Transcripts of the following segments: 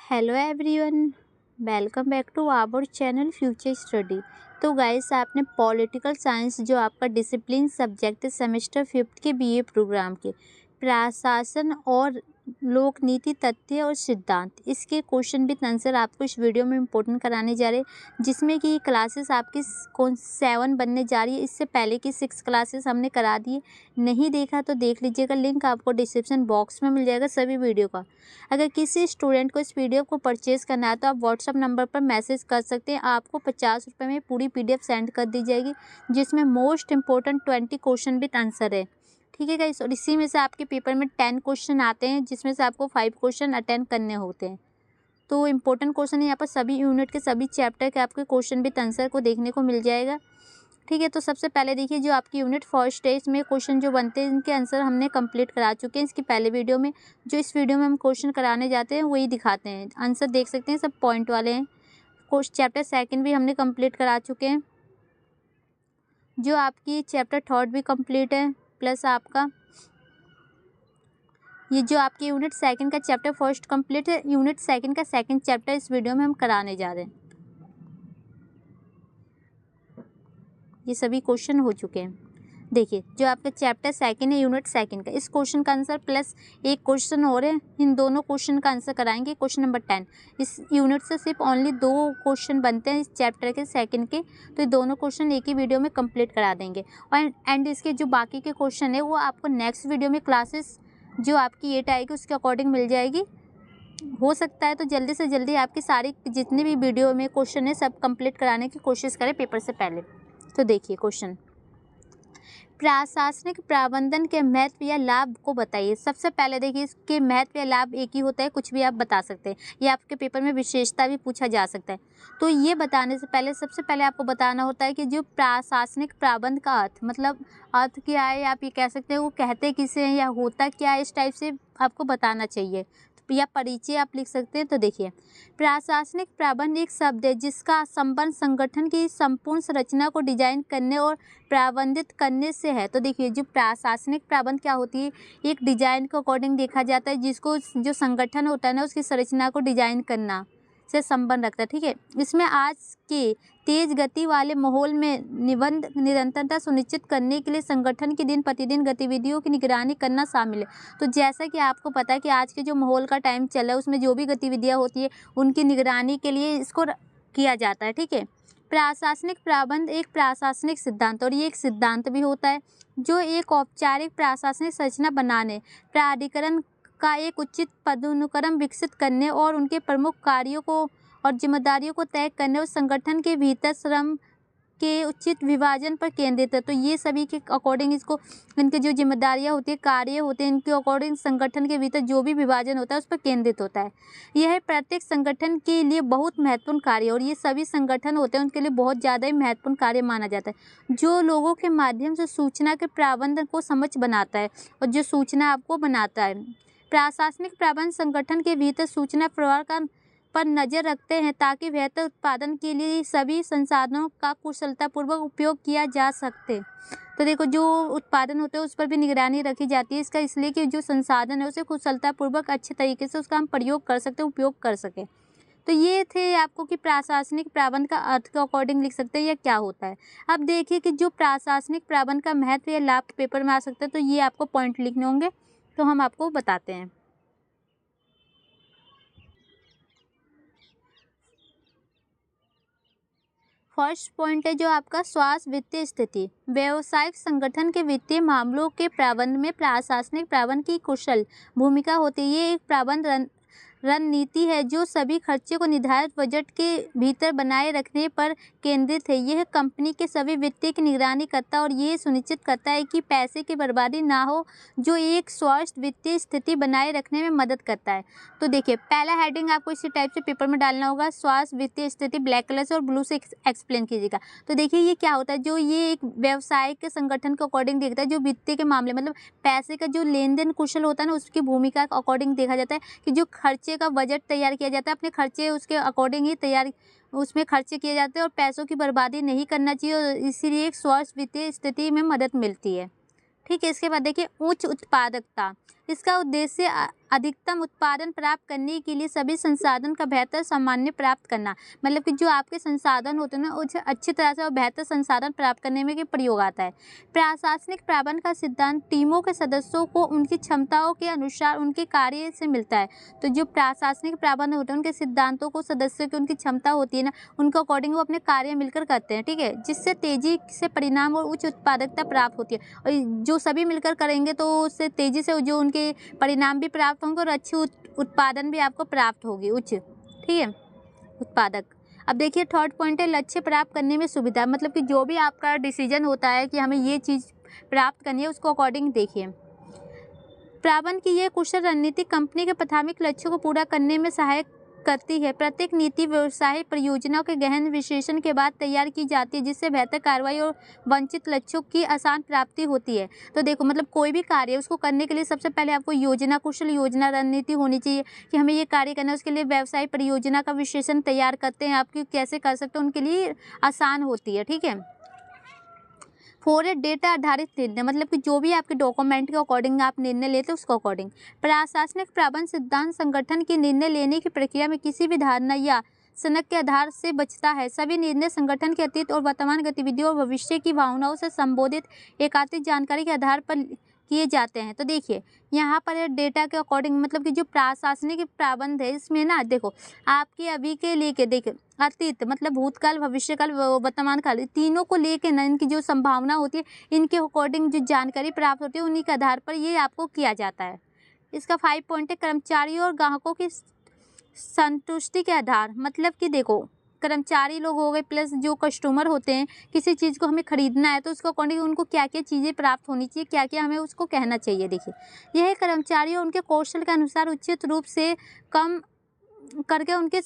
Hello everyone, welcome back to our channel future study. तो guys, आपने political science जो आपका डिसिप्लिन सब्जेक्ट है सेमेस्टर 5th के बीए प्रोग्राम के प्रशासन और लोक नीति तथ्य और सिद्धांत, इसके क्वेश्चन विद आंसर आपको इस वीडियो में इंपॉर्टेंट कराने जा रहे हैं, जिसमें कि क्लासेस आपकी कौन 7 बनने जा रही है। इससे पहले की 6 क्लासेस हमने करा दी है, नहीं देखा तो देख लीजिएगा, लिंक आपको डिस्क्रिप्शन बॉक्स में मिल जाएगा सभी वीडियो का। अगर किसी स्टूडेंट को इस पीडीएफ को परचेज करना है तो आप व्हाट्सअप नंबर पर मैसेज कर सकते हैं। आपको 50 रुपये में पूरी पीडीएफ सेंड कर दी जाएगी, जिसमें most important 20 question with answer है। ठीक है गाइस, और इसी में से आपके पेपर में 10 क्वेश्चन आते हैं, जिसमें से आपको 5 क्वेश्चन अटेंड करने होते हैं। तो इंपॉर्टेंट क्वेश्चन यहाँ पर सभी यूनिट के सभी चैप्टर के आपके क्वेश्चन विद आंसर को देखने को मिल जाएगा। ठीक है, तो सबसे पहले देखिए, जो आपकी यूनिट फर्स्ट है, इसमें क्वेश्चन जो बनते हैं इनके आंसर हमने कंप्लीट करा चुके हैं इसकी पहले वीडियो में। जो इस वीडियो में हम क्वेश्चन कराने जाते हैं वही दिखाते हैं, आंसर देख सकते हैं, सब पॉइंट वाले हैं। चैप्टर सेकंड भी हमने कंप्लीट करा चुके हैं। जो आपकी चैप्टर थर्ड भी कंप्लीट है, प्लस आपका ये जो आपकी यूनिट सेकंड का चैप्टर फर्स्ट कंप्लीट है, यूनिट सेकंड का सेकंड चैप्टर इस वीडियो में हम कराने जा रहे हैं। ये सभी क्वेश्चन हो चुके हैं। देखिए, जो आपका चैप्टर सेकंड है यूनिट सेकंड का, इस क्वेश्चन का आंसर प्लस एक क्वेश्चन और है, इन दोनों क्वेश्चन का आंसर कराएंगे। क्वेश्चन नंबर 10, इस यूनिट से सिर्फ ओनली 2 क्वेश्चन बनते हैं इस चैप्टर के सेकंड के, तो ये दोनों क्वेश्चन एक ही वीडियो में कंप्लीट करा देंगे। और एंड इसके जो बाकी के क्वेश्चन है वो आपको नेक्स्ट वीडियो में क्लासेस जो आपकी 8 आएगी उसके अकॉर्डिंग मिल जाएगी। हो सकता है तो जल्दी से जल्दी आपकी सारी जितनी भी वीडियो में क्वेश्चन है सब कंप्लीट कराने की कोशिश करें पेपर से पहले। तो देखिए क्वेश्चन, प्रशासनिक प्रबंधन के महत्व या लाभ को बताइए। सबसे पहले देखिए, इसके महत्व या लाभ एक ही होता है, कुछ भी आप बता सकते हैं, ये आपके पेपर में विशेषता भी पूछा जा सकता है। तो ये बताने से पहले सबसे पहले आपको बताना होता है कि जो प्रशासनिक प्रबंध का अर्थ, मतलब अर्थ क्या है, आप ये कह सकते हैं वो कहते किसे हैं या होता क्या है, इस टाइप से आपको बताना चाहिए, या परिचय आप लिख सकते हैं। तो देखिए, प्रशासनिक प्रबंध एक शब्द है जिसका संबंध संगठन की संपूर्ण संरचना को डिजाइन करने और प्रबंधित करने से है। तो देखिए, जो प्रशासनिक प्रबंध क्या होती है, एक डिजाइन के अकॉर्डिंग देखा जाता है, जिसको जो संगठन होता है ना उसकी संरचना को डिजाइन करना से संबंध रखता है। ठीक है, इसमें आज के तेज गति वाले माहौल में निरंतरता सुनिश्चित करने के लिए संगठन की दिन प्रतिदिन गतिविधियों की निगरानी करना शामिल है। तो जैसा कि आपको पता है कि आज के जो माहौल का टाइम चल रहा है उसमें जो भी गतिविधियां होती है उनकी निगरानी के लिए इसको किया जाता है। ठीक है, प्रशासनिक प्रबंध एक प्रशासनिक सिद्धांत, और ये एक सिद्धांत भी होता है जो एक औपचारिक प्रशासनिक संरचना बनाने, प्राधिकरण का एक उचित पदानुक्रम विकसित करने और उनके प्रमुख कार्यों को और जिम्मेदारियों को तय करने और संगठन के भीतर श्रम के उचित विभाजन पर केंद्रित है। तो ये सभी के अकॉर्डिंग इसको, इनके जो जिम्मेदारियां होती है, कार्य होते हैं, इनके अकॉर्डिंग संगठन के भीतर जो भी विभाजन होता है उस पर केंद्रित होता है। यह प्रत्येक संगठन के लिए बहुत महत्वपूर्ण कार्य, और ये सभी संगठन होते हैं उनके लिए बहुत ज़्यादा ही महत्वपूर्ण कार्य माना जाता है, जो लोगों के माध्यम से सूचना के प्रबंधन को समझ बनाता है और जो सूचना आपको बनाता है। प्रशासनिक प्रबंध संगठन के भीतर सूचना प्रवाह पर नज़र रखते हैं ताकि बेहतर उत्पादन के लिए सभी संसाधनों का कुशलतापूर्वक उपयोग किया जा सके। तो देखो, जो उत्पादन होता है उस पर भी निगरानी रखी जाती है, इसका इसलिए कि जो संसाधन है उसे कुशलतापूर्वक अच्छे तरीके से उसका हम प्रयोग कर सकते हैं, उपयोग कर सकें। तो ये थे आपको कि प्रशासनिक प्रबंध का अर्थ के अकॉर्डिंग लिख सकते हैं या क्या होता है। अब देखिए कि जो प्रशासनिक प्रबंध का महत्व या लाभ पेपर में आ सकता है, तो ये आपको पॉइंट लिखने होंगे, तो हम आपको बताते हैं। फर्स्ट पॉइंट है जो आपका स्वास्थ्य वित्तीय स्थिति। व्यावसायिक संगठन के वित्तीय मामलों के प्रबंधन में प्रशासनिक प्रबंधन की कुशल भूमिका होती है। ये एक प्रबंध रणनीति है जो सभी खर्चे को निर्धारित बजट के भीतर बनाए रखने पर केंद्रित है। यह कंपनी के सभी वित्तीय की निगरानी करता है और ये सुनिश्चित करता है कि पैसे की बर्बादी ना हो, जो एक स्वस्थ वित्तीय स्थिति बनाए रखने में मदद करता है। तो देखिए, पहला हेडिंग आपको इसी टाइप से पेपर में डालना होगा, स्वस्थ वित्तीय स्थिति, ब्लैक कलर से और ब्लू से एक्सप्लेन कीजिएगा। तो देखिए, ये क्या होता है, जो ये एक व्यवसायिक संगठन के अकॉर्डिंग देखता है, जो वित्तीय के मामले मतलब पैसे का जो लेन देन कुशल होता है ना, उसकी भूमिका के अकॉर्डिंग देखा जाता है कि जो खर्चे का बजट तैयार किया जाता है, अपने खर्चे उसके अकॉर्डिंग ही तैयार उसमें खर्चे किए जाते हैं और पैसों की बर्बादी नहीं करना चाहिए, और इसीलिए एक स्वस्थ वित्तीय स्थिति में मदद मिलती है। ठीक है, इसके बाद देखिए, उच्च उत्पादकता। इसका उद्देश्य अधिकतम उत्पादन प्राप्त करने के लिए सभी संसाधन का बेहतर सामान्य प्राप्त करना, मतलब कि जो आपके संसाधन होते हैं ना उसे अच्छी तरह से और बेहतर संसाधन प्राप्त करने में प्रयोग आता है। प्रशासनिक प्रबंधन का सिद्धांत टीमों के सदस्यों को उनकी क्षमताओं के अनुसार उनके कार्य से मिलता है। तो जो प्रशासनिक प्रबंधन होते हैं उनके सिद्धांतों को सदस्यों की उनकी क्षमता होती है ना, उनके अकॉर्डिंग वो अपने कार्य मिलकर करते हैं, ठीक है, जिससे तेजी से परिणाम और उच्च उत्पादकता प्राप्त होती है। और जो सभी मिलकर करेंगे तो उससे तेजी से जो उनके परिणाम भी प्राप्त होंगे और अच्छी उत्पादन भी आपको प्राप्त होगी, उच्च, ठीक है, उत्पादक। अब देखिए थर्ड पॉइंट है लक्ष्य प्राप्त करने में सुविधा, मतलब कि जो भी आपका डिसीजन होता है कि हमें ये चीज़ प्राप्त करनी है उसको अकॉर्डिंग देखिए। प्रबंधन की यह कुशल रणनीति कंपनी के प्राथमिक लक्ष्यों को पूरा करने में सहायक करती है। प्रत्येक नीति व्यवसाय परियोजनाओं के गहन विश्लेषण के बाद तैयार की जाती है, जिससे बेहतर कार्रवाई और वांछित लक्ष्यों की आसान प्राप्ति होती है। तो देखो मतलब कोई भी कार्य है उसको करने के लिए सबसे पहले आपको योजना, कुशल योजना रणनीति होनी चाहिए कि हमें ये कार्य करना है। उसके लिए व्यवसाय परियोजना का विश्लेषण तैयार करते हैं, आपकी कैसे कर सकते हैं उनके लिए आसान होती है, ठीक है। 4 डेटा आधारित निर्णय, मतलब कि जो भी आपके डॉक्यूमेंट के अकॉर्डिंग आप निर्णय लेते हैं उसको अकॉर्डिंग। प्रशासनिक प्रबंधन सिद्धांत संगठन की निर्णय लेने की प्रक्रिया में किसी भी धारणा या सनक के आधार से बचता है। सभी निर्णय संगठन के अतीत और वर्तमान गतिविधियों और भविष्य की भावनाओं से संबोधित एकात्मिक जानकारी के आधार पर किए जाते हैं। तो देखिए यहाँ पर डेटा के अकॉर्डिंग, मतलब कि जो प्रशासनिक प्रबंध है इसमें ना देखो आपके अभी के लेके देखिए अतीत मतलब भूतकाल, भविष्यकाल, वर्तमान काल, तीनों को लेके ना इनकी जो संभावना होती है इनके अकॉर्डिंग जो जानकारी प्राप्त होती है उन्हीं के आधार पर ये आपको किया जाता है। इसका 5 पॉइंट है कर्मचारियों और ग्राहकों की संतुष्टि के आधार, मतलब कि देखो कर्मचारी लोग हो गए प्लस जो कस्टमर होते हैं, किसी चीज़ को हमें ख़रीदना है तो उसको अकॉर्डिंग उनको क्या क्या चीज़ें प्राप्त होनी चाहिए, क्या क्या हमें उसको कहना चाहिए। देखिए यह कर्मचारी और उनके कौशल के अनुसार उचित रूप से कम करके उनके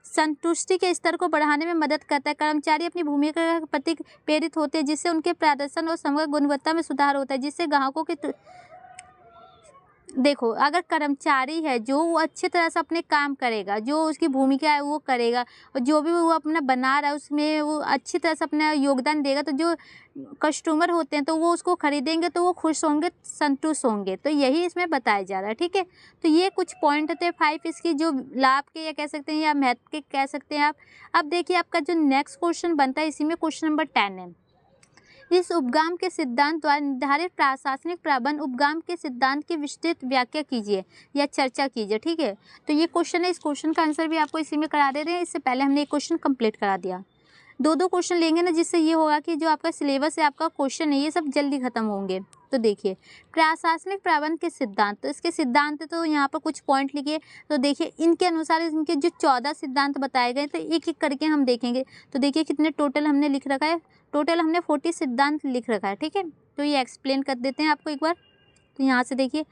संतुष्टि के स्तर को बढ़ाने में मदद करता है। कर्मचारी अपनी भूमिका के प्रति प्रेरित होते हैं, जिससे उनके प्रदर्शन और समग्र गुणवत्ता में सुधार होता है, जिससे ग्राहकों की देखो अगर कर्मचारी है जो वो अच्छी तरह से अपने काम करेगा, जो उसकी भूमिका है वो करेगा और जो भी वो अपना बना रहा है उसमें वो अच्छी तरह से अपना योगदान देगा, तो जो कस्टमर होते हैं तो वो उसको खरीदेंगे तो वो खुश होंगे, संतुष्ट होंगे। तो यही इसमें बताया जा रहा है, ठीक है। तो ये कुछ पॉइंट थे 5 इसकी जो लाभ के या कह सकते हैं या महत्व के कह सकते हैं आप। अब देखिए आपका जो नेक्स्ट क्वेश्चन बनता है इसी में क्वेश्चन नंबर 10 है। इस उपगम के सिद्धांत द्वारा निर्धारित प्रशासनिक प्रबंधन उपगम के सिद्धांत की विस्तृत व्याख्या कीजिए या चर्चा कीजिए, ठीक है। तो ये क्वेश्चन है, इस क्वेश्चन का आंसर भी आपको इसी में करा दे रहे हैं। इससे पहले हमने एक क्वेश्चन कंप्लीट करा दिया। 2 क्वेश्चन लेंगे ना, जिससे ये होगा कि जो आपका सिलेबस है, आपका क्वेश्चन है, ये सब जल्दी खत्म होंगे। तो देखिए प्रशासनिक प्रबंधन के सिद्धांत, तो इसके सिद्धांत तो यहाँ पर कुछ पॉइंट लिखिए। तो देखिए इनके अनुसार इनके जो 14 सिद्धांत बताए गए तो एक एक करके हम देखेंगे। तो देखिए कितने टोटल हमने लिख रखा है, टोटल हमने 40 सिद्धांत लिख रखा है, ठीक है। तो ये एक्सप्लेन कर देते हैं आपको एक बार। तो यहाँ से देखिए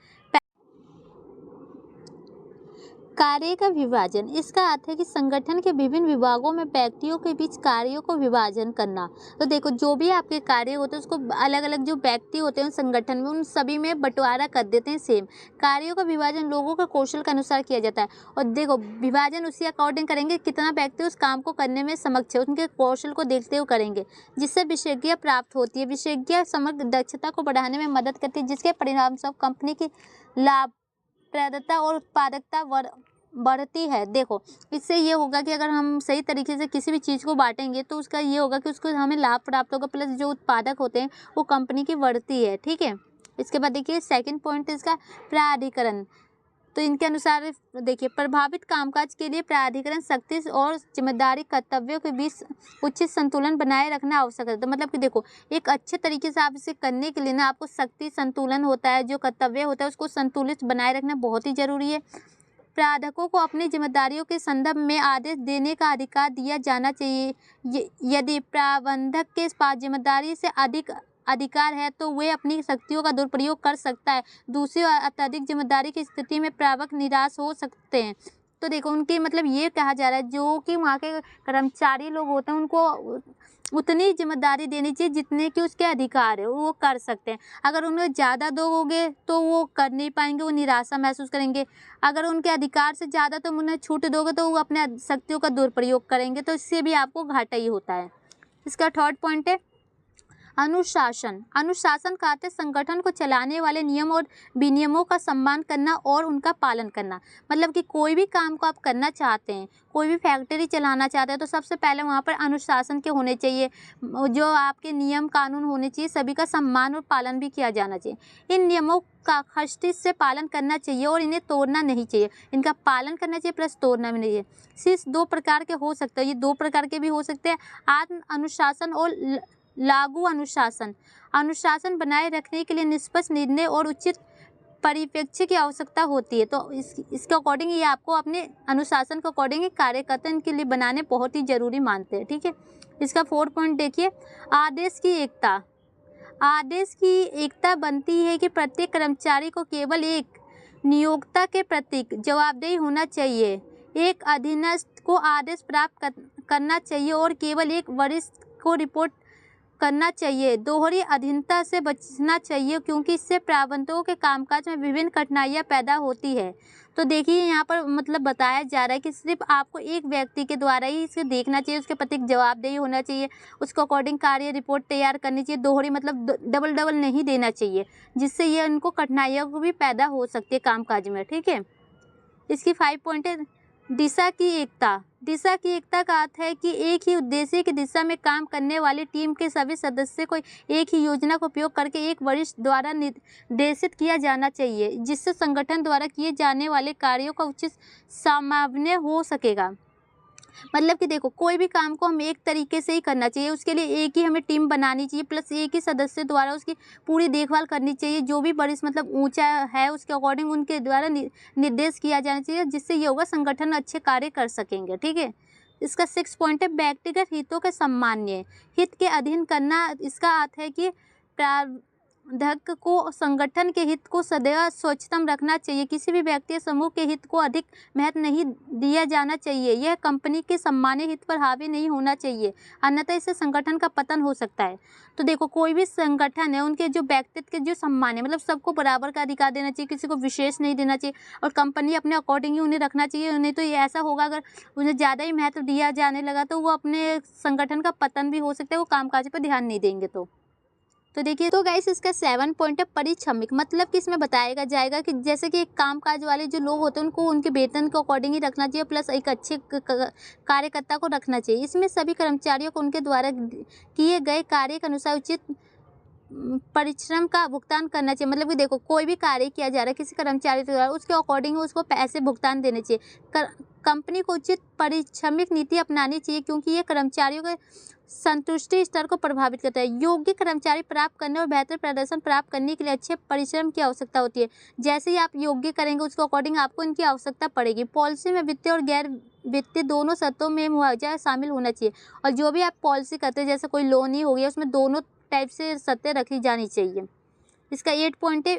कार्य का विभाजन, इसका अर्थ है कि संगठन के विभिन्न विभागों में व्यक्तियों के बीच कार्यों को विभाजन करना। तो देखो जो भी आपके कार्य होते हैं उसको अलग अलग जो व्यक्ति होते हैं संगठन में उन सभी में बंटवारा कर देते हैं सेम। कार्यों का विभाजन लोगों के कौशल के अनुसार किया जाता है और देखो विभाजन उसी अकॉर्डिंग करेंगे कितना व्यक्ति उस काम को करने में समक्ष है, उनके कौशल को देखते हुए करेंगे, जिससे विशेषज्ञ प्राप्त होती है। विशेषज्ञ समग्र दक्षता को बढ़ाने में मदद करती है, जिसके परिणामस्वरूप कंपनी की लाभप्रदता और उत्पादकता बढ़ती है। देखो इससे ये होगा कि अगर हम सही तरीके से किसी भी चीज़ को बांटेंगे तो उसका ये होगा कि उसको हमें लाभ प्राप्त होगा, प्लस जो उत्पादक होते हैं वो कंपनी की बढ़ती है, ठीक है। इसके बाद देखिए सेकंड पॉइंट इसका प्राधिकरण। तो इनके अनुसार देखिए प्रभावित कामकाज के लिए प्राधिकरण शक्ति और जिम्मेदारी कर्तव्यों के बीच उचित संतुलन बनाए रखना आवश्यक है। तो मतलब कि देखो एक अच्छे तरीके से आप इसे करने के लिए ना आपको शक्ति संतुलन होता है, जो कर्तव्य होता है उसको संतुलित बनाए रखना बहुत ही जरूरी है। प्राध्यापकों को अपनी जिम्मेदारियों के संदर्भ में आदेश देने का अधिकार दिया जाना चाहिए। यदि प्रबंधक के पास जिम्मेदारी से अधिक अधिकार है तो वे अपनी शक्तियों का दुरुपयोग कर सकता है। दूसरी ओर अत्यधिक जिम्मेदारी की स्थिति में प्रबंधक निराश हो सकते हैं। तो देखो उनके मतलब ये कहा जा रहा है जो कि वहाँ के कर्मचारी लोग होते हैं उनको उतनी जिम्मेदारी देनी चाहिए जितने कि उसके अधिकार है वो कर सकते हैं। अगर उन्हें ज़्यादा दोगे तो वो कर नहीं पाएंगे, वो निराशा महसूस करेंगे। अगर उनके अधिकार से ज़्यादा तुम उन्हें छूट दोगे तो वो अपने शक्तियों का दुरुपयोग करेंगे, तो इससे भी आपको घाटा ही होता है। इसका थर्ड पॉइंट है अनुशासन, अनुशासन का अर्थ है संगठन को चलाने वाले नियम और विनियमों का सम्मान करना और उनका पालन करना। मतलब कि कोई भी काम को आप करना चाहते हैं, कोई भी फैक्ट्री चलाना चाहते हैं, तो सबसे पहले वहाँ पर अनुशासन के होने चाहिए, जो आपके नियम कानून होने चाहिए, सभी का सम्मान और पालन भी किया जाना चाहिए। इन नियमों का सख्ती से पालन करना चाहिए और इन्हें तोड़ना नहीं चाहिए। इनका पालन करना चाहिए प्लस तोड़ना भी नहीं चाहिए। सिर्फ 2 प्रकार के हो सकते हैं, ये 2 प्रकार के भी हो सकते हैं, आत्म अनुशासन और लागू अनुशासन। अनुशासन बनाए रखने के लिए निष्पक्ष निर्णय और उचित परिप्रेक्ष्य की आवश्यकता होती है। तो इसके अकॉर्डिंग ये आपको अपने अनुशासन के अकॉर्डिंग कार्य करते हैं, इनके लिए बनाने बहुत ही ज़रूरी मानते हैं। ठीक है, इसका 4 पॉइंट देखिए, आदेश की एकता। आदेश की एकता बनती है कि प्रत्येक कर्मचारी को केवल एक नियोक्ता के प्रति जवाबदेही होना चाहिए, एक अधीनस्थ को आदेश प्राप्त करना चाहिए और केवल एक वरिष्ठ को रिपोर्ट करना चाहिए। दोहरी अधीनता से बचना चाहिए क्योंकि इससे प्रबंधकों के कामकाज में विभिन्न कठिनाइयां पैदा होती है। तो देखिए यहाँ पर मतलब बताया जा रहा है कि सिर्फ आपको एक व्यक्ति के द्वारा ही इसे देखना चाहिए, उसके प्रति जवाबदेही होना चाहिए, उसको अकॉर्डिंग कार्य रिपोर्ट तैयार करनी चाहिए। दोहरी मतलब डबल नहीं देना चाहिए, जिससे ये उनको कठिनाइयों को भी पैदा हो सकती है कामकाज में। ठीक है, इसकी 5 पॉइंट है, दिशा की एकता। दिशा की एकता का अर्थ है कि एक ही उद्देश्य की दिशा में काम करने वाली टीम के सभी सदस्यों को एक ही योजना का उपयोग करके एक वरिष्ठ द्वारा निर्देशित किया जाना चाहिए, जिससे संगठन द्वारा किए जाने वाले कार्यों का उचित समन्वय हो सकेगा। मतलब कि देखो, कोई भी काम को हम एक तरीके से ही करना चाहिए, उसके लिए एक ही हमें टीम बनानी चाहिए, प्लस एक ही सदस्य द्वारा उसकी पूरी देखभाल करनी चाहिए। जो भी वरिष्ठ मतलब ऊंचा है उसके अकॉर्डिंग उनके द्वारा निर्देश किया जाना चाहिए, जिससे ये होगा संगठन अच्छे कार्य कर सकेंगे। ठीक है, इसका 6 पॉइंट है, व्यक्तिगत हितों के सम्मान्य। हित के अधीन करना, इसका अर्थ है कि प्रबंधक को संगठन के हित को सदैव सर्वोच्चतम रखना चाहिए। किसी भी व्यक्ति या समूह के हित को अधिक महत्व नहीं दिया जाना चाहिए। यह कंपनी के सामान्य हित पर हावी नहीं होना चाहिए, अन्यथा इससे संगठन का पतन हो सकता है। तो देखो, कोई भी संगठन है, उनके जो व्यक्तित्व के जो सम्मान है, मतलब सबको बराबर का अधिकार देना चाहिए, किसी को विशेष नहीं देना चाहिए, और कंपनी अपने अकॉर्डिंग ही उन्हें रखना चाहिए। नहीं तो ये ऐसा होगा, अगर उन्हें ज़्यादा ही महत्व दिया जाने लगा तो वो अपने संगठन का पतन भी हो सकता है, वो कामकाज पर ध्यान नहीं देंगे। तो देखिए, तो गाइस इसका 7 पॉइंट है, परिश्रमिक। मतलब कि इसमें बताया जाएगा कि जैसे कि कामकाज वाले जो लोग होते हैं उनको उनके वेतन के अकॉर्डिंग ही रखना चाहिए, प्लस एक अच्छे कार्यकर्ता को रखना चाहिए। इसमें सभी कर्मचारियों को उनके द्वारा किए गए कार्य के अनुसार उचित परिश्रम का भुगतान करना चाहिए। मतलब कि देखो, कोई भी कार्य किया जा रहा है किसी कर्मचारी द्वारा, उसके अकॉर्डिंग उसको पैसे भुगतान देने चाहिए। कंपनी को उचित परिश्रमिक नीति अपनानी चाहिए, क्योंकि ये कर्मचारियों के संतुष्टि स्तर को प्रभावित करता है। योग्य कर्मचारी प्राप्त करने और बेहतर प्रदर्शन प्राप्त करने के लिए अच्छे परिश्रम की आवश्यकता होती है। जैसे ही आप योग्य करेंगे उसके अकॉर्डिंग आपको इनकी आवश्यकता पड़ेगी। पॉलिसी में वित्तीय और गैर वित्तीय दोनों शर्तों में मुआवजा शामिल होना चाहिए। और जो भी आप पॉलिसी करते हैं, जैसे कोई लोन ही हो गया, उसमें दोनों टाइप से शर्तें रखी जानी चाहिए। इसका 8 पॉइंट है,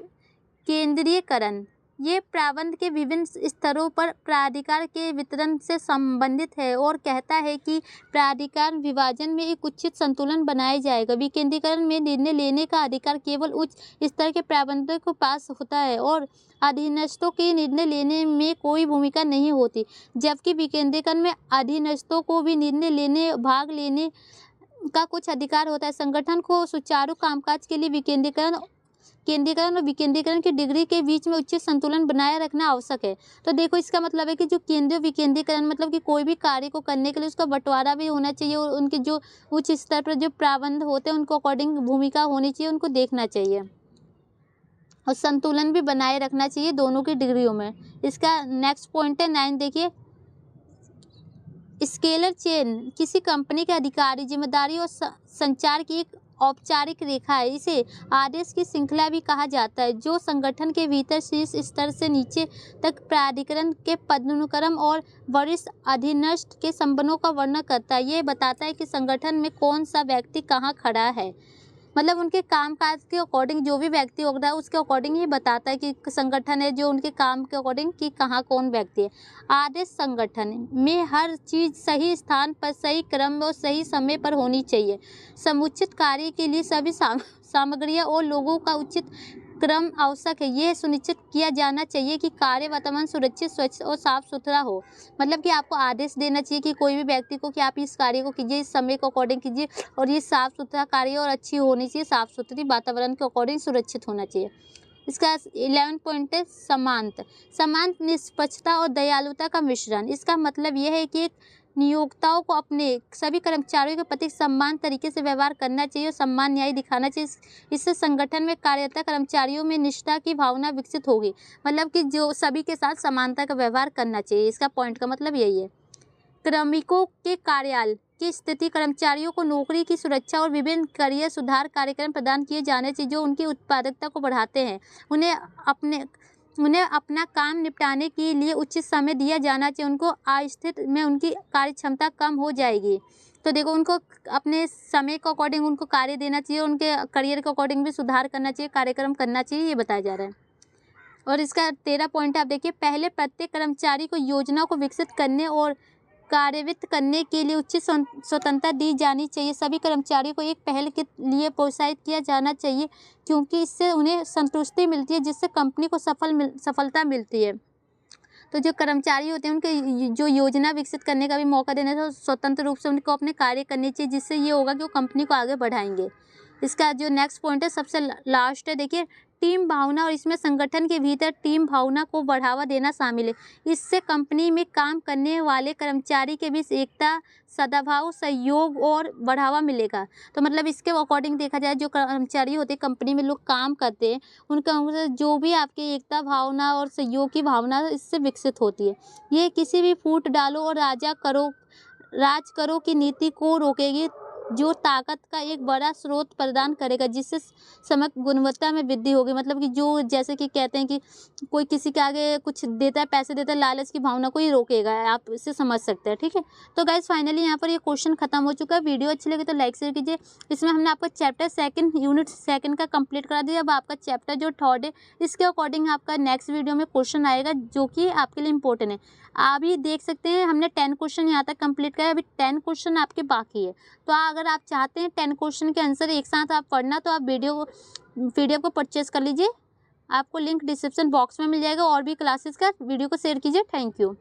केंद्रीयकरण। ये प्रबंधन के विभिन्न स्तरों पर प्राधिकार के वितरण से संबंधित है और कहता है कि प्राधिकार विभाजन में एक उचित संतुलन बनाया जाएगा। विकेंद्रीकरण में निर्णय लेने का अधिकार केवल उच्च स्तर के प्रबंधक के पास होता है और अधीनस्थों के निर्णय लेने में कोई भूमिका नहीं होती, जबकि विकेंद्रीकरण में अधीनस्थों को भी निर्णय लेने भाग लेने का कुछ अधिकार होता है। संगठन को सुचारू कामकाज के लिए केंद्रीकरण और विकेंद्रीकरण की डिग्री के बीच में उचित संतुलन बनाए रखना आवश्यक है। तो देखो, इसका मतलब है कि जो केंद्रीय विकेंद्रीकरण मतलब कि कोई भी कार्य को करने के लिए उसका बंटवारा भी होना चाहिए और उनके जो उच्च स्तर पर जो प्रबंध होते हैं उनको अकॉर्डिंग भूमिका होनी चाहिए, उनको देखना चाहिए और संतुलन भी बनाए रखना चाहिए दोनों की डिग्रियों में। इसका नेक्स्ट पॉइंट है 9, देखिए, स्केलर चेन। किसी कंपनी के अधिकारी जिम्मेदारी और संचार की एक औपचारिक रेखा है। इसे आदेश की श्रृंखला भी कहा जाता है, जो संगठन के भीतर शीर्ष स्तर से नीचे तक प्राधिकरण के पदानुक्रम और वरिष्ठ अधीनस्थ के संबंधों का वर्णन करता है। ये बताता है कि संगठन में कौन सा व्यक्ति कहाँ खड़ा है। मतलब उनके कामकाज के अकॉर्डिंग जो भी व्यक्ति होगा उसके अकॉर्डिंग ही बताता है कि संगठन है जो उनके काम के अकॉर्डिंग कि कहाँ कौन व्यक्ति है। आदेश संगठन में हर चीज़ सही स्थान पर, सही क्रम और सही समय पर होनी चाहिए। समुचित कार्य के लिए सभी सामग्रियाँ और लोगों का उचित क्रम आवश्यक है। यह सुनिश्चित किया जाना चाहिए कि कार्य वातावरण सुरक्षित, स्वच्छ और साफ सुथरा हो। मतलब कि आपको आदेश देना चाहिए कि कोई भी व्यक्ति को कि आप इस कार्य को कीजिए, इस समय के अकॉर्डिंग कीजिए और ये साफ सुथरा कार्य और अच्छी होनी चाहिए, साफ सुथरी वातावरण के अकॉर्डिंग सुरक्षित होना चाहिए। इसका 11 पॉइंट है समानता। समानता निष्पक्षता और दयालुता का मिश्रण। इसका मतलब यह है कि एक नियोक्ताओं को अपने सभी कर्मचारियों के प्रति समान तरीके से व्यवहार करना चाहिए और सम्मान न्याय दिखाना चाहिए। इससे संगठन में कार्यरत कर्मचारियों में निष्ठा की भावना विकसित होगी। मतलब कि जो सभी के साथ समानता का व्यवहार करना चाहिए। इसका पॉइंट का मतलब यही है। कार्मिकों के कार्यालय की स्थिति। कर्मचारियों को नौकरी की सुरक्षा और विभिन्न करियर सुधार कार्यक्रम प्रदान किए जाने चाहिए जो उनकी उत्पादकता को बढ़ाते हैं। उन्हें अपना काम निपटाने के लिए उचित समय दिया जाना चाहिए। उनको अस्थिति में उनकी कार्य क्षमता कम हो जाएगी। तो देखो, उनको अपने समय के अकॉर्डिंग उनको कार्य देना चाहिए, उनके करियर के अकॉर्डिंग भी सुधार करना चाहिए, कार्यक्रम करना चाहिए, ये बताया जा रहा है। और इसका 13 पॉइंट आप देखिए। पहले प्रत्येक कर्मचारी को योजना को विकसित करने और कार्यान्वित करने के लिए उचित स्वतंत्रता दी जानी चाहिए। सभी कर्मचारियों को एक पहल के लिए प्रोत्साहित किया जाना चाहिए क्योंकि इससे उन्हें संतुष्टि मिलती है, जिससे कंपनी को सफलता मिलती है। तो जो कर्मचारी होते हैं उनके जो योजना विकसित करने का भी मौका देना चाहिए, स्वतंत्र रूप से उनको अपने कार्य करने चाहिए, जिससे ये होगा कि वो कंपनी को आगे बढ़ाएंगे। इसका जो नेक्स्ट पॉइंट है, सबसे लास्ट है, देखिए टीम भावना। और इसमें संगठन के भीतर टीम भावना को बढ़ावा देना शामिल है। इससे कंपनी में काम करने वाले कर्मचारी के बीच एकता, सद्भाव, सहयोग और बढ़ावा मिलेगा। तो मतलब इसके अकॉर्डिंग देखा जाए, जो कर्मचारी होते हैं कंपनी में लोग काम करते हैं, उनका जो भी आपकी एकता भावना और सहयोग की भावना इससे विकसित होती है। ये किसी भी फूट डालो और राज करो की नीति को रोकेगी, जो ताकत का एक बड़ा स्रोत प्रदान करेगा, जिससे समग्र गुणवत्ता में वृद्धि होगी। मतलब कि जो जैसे कि कहते हैं कि कोई किसी के आगे कुछ देता है, पैसे देता है, लालच की भावना को ही रोकेगा। आप इससे समझ सकते हैं, ठीक है। तो गाइस फाइनली यहाँ पर ये क्वेश्चन खत्म हो चुका है। वीडियो अच्छी लगी तो लाइक शेयर कीजिए। इसमें हमने आपका चैप्टर 2 यूनिट 2 का कंप्लीट करा दिया। अब आपका चैप्टर जो 3 है, इसके अकॉर्डिंग आपका नेक्स्ट वीडियो में क्वेश्चन आएगा जो कि आपके लिए इंपॉर्टेंट है। आप ही देख सकते हैं हमने 10 क्वेश्चन यहाँ तक कंप्लीट किया है। अभी 10 क्वेश्चन आपके बाकी है। तो अगर आप चाहते हैं 10 क्वेश्चन के आंसर एक साथ आप पढ़ना, तो आप PDF को परचेज कर लीजिए। आपको लिंक डिस्क्रिप्शन बॉक्स में मिल जाएगा। और भी क्लासेस का वीडियो को शेयर कीजिए। Thank you.